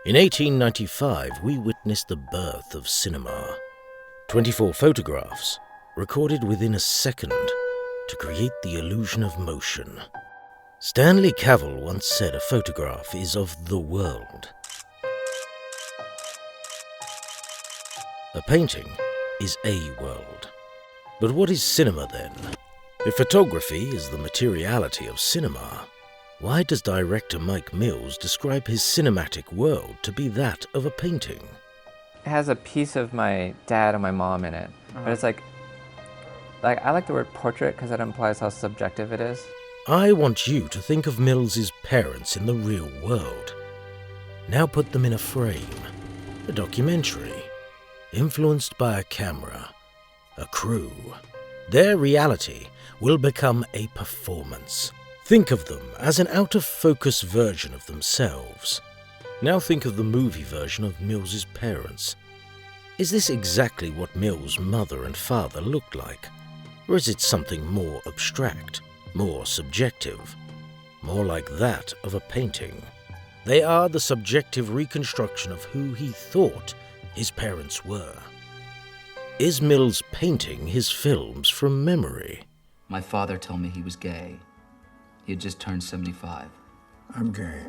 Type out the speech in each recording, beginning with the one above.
In 1895, we witnessed the birth of cinema. 24 photographs, recorded within a second, to create the illusion of motion. Stanley Cavell once said a photograph is of the world. A painting is a world. But what is cinema then? If photography is the materiality of cinema, why does director Mike Mills describe his cinematic world to be that of a painting? It has a piece of my dad and my mom in it, but it's like I like the word portrait because it implies how subjective it is. I want you to think of Mills's parents in the real world. Now put them in a frame, a documentary, influenced by a camera, a crew. Their reality will become a performance. Think of them as an out-of-focus version of themselves. Now think of the movie version of Mills's parents. Is this exactly what Mill's mother and father looked like? Or is it something more abstract, more subjective, more like that of a painting? They are the subjective reconstruction of who he thought his parents were. Is Mills painting his films from memory? My father told me he was gay. He had just turned 75. I'm gay.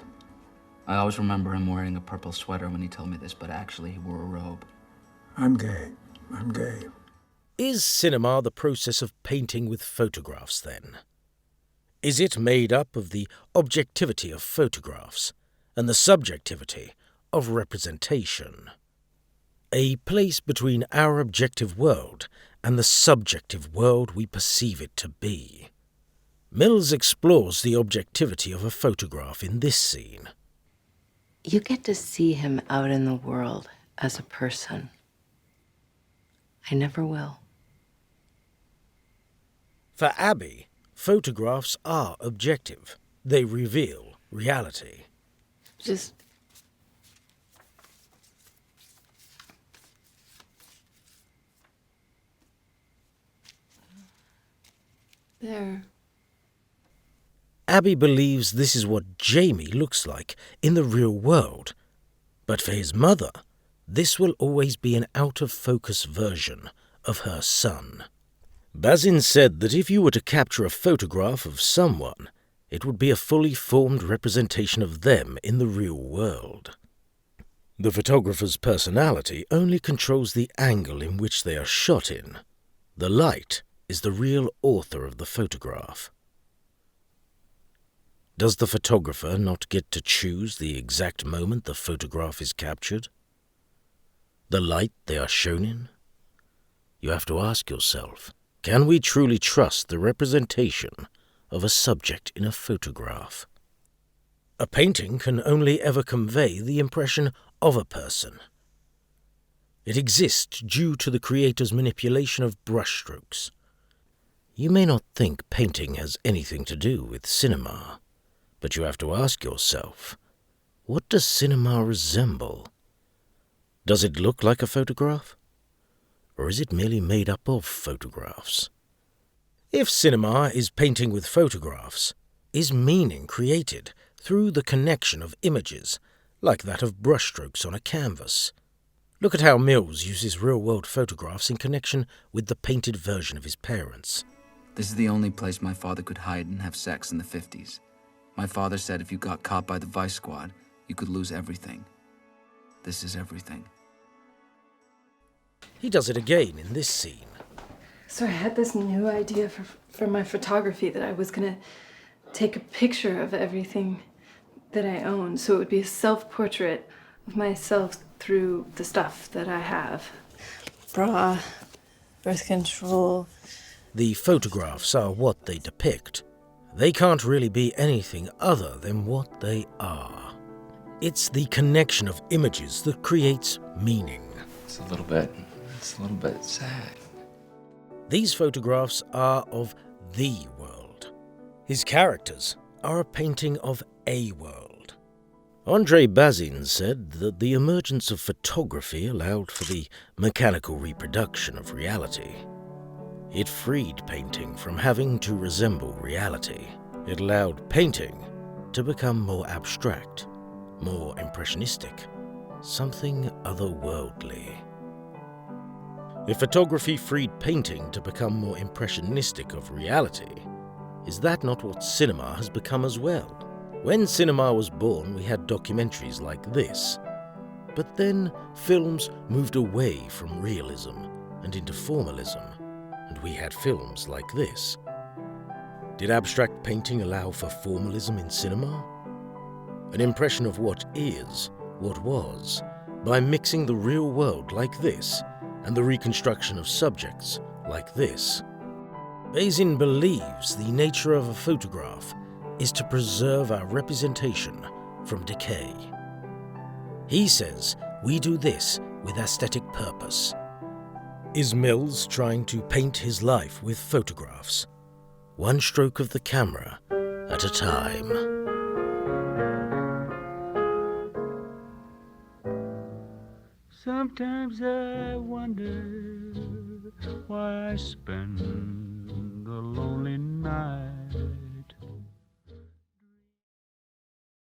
I always remember him wearing a purple sweater when he told me this, but actually he wore a robe. I'm gay. I'm gay. Is cinema the process of painting with photographs, then? Is it made up of the objectivity of photographs and the subjectivity of representation? A place between our objective world and the subjective world we perceive it to be. Mills explores the objectivity of a photograph in this scene. You get to see him out in the world as a person. I never will. For Abby, photographs are objective. They reveal reality. Just... there. Abby believes this is what Jamie looks like in the real world. But for his mother, this will always be an out-of-focus version of her son. Bazin said that if you were to capture a photograph of someone, it would be a fully formed representation of them in the real world. The photographer's personality only controls the angle in which they are shot in. The light is the real author of the photograph. Does the photographer not get to choose the exact moment the photograph is captured? The light they are shown in? You have to ask yourself, can we truly trust the representation of a subject in a photograph? A painting can only ever convey the impression of a person. It exists due to the creator's manipulation of brushstrokes. You may not think painting has anything to do with cinema, but you have to ask yourself, what does cinema resemble? Does it look like a photograph? Or is it merely made up of photographs? If cinema is painting with photographs, is meaning created through the connection of images, like that of brushstrokes on a canvas? Look at how Mills uses real-world photographs in connection with the painted version of his parents. This is the only place my father could hide and have sex in the 50s. My father said if you got caught by the Vice Squad, you could lose everything. This is everything. He does it again in this scene. So I had this new idea for my photography that I was going to take a picture of everything that I own. So it would be a self-portrait of myself through the stuff that I have. Bra, birth control. The photographs are what they depict. They can't really be anything other than what they are. It's the connection of images that creates meaning. It's a little bit sad. These photographs are of the world. His characters are a painting of a world. Andre Bazin said that the emergence of photography allowed for the mechanical reproduction of reality. It freed painting from having to resemble reality. It allowed painting to become more abstract, more impressionistic, something otherworldly. If photography freed painting to become more impressionistic of reality, is that not what cinema has become as well? When cinema was born, we had documentaries like this. But then films moved away from realism and into formalism, and we had films like this. Did abstract painting allow for formalism in cinema? An impression of what is, what was, by mixing the real world like this and the reconstruction of subjects like this. Bazin believes the nature of a photograph is to preserve our representation from decay. He says we do this with aesthetic purpose. Is Mills trying to paint his life with photographs, one stroke of the camera at a time? Sometimes I wonder why I spend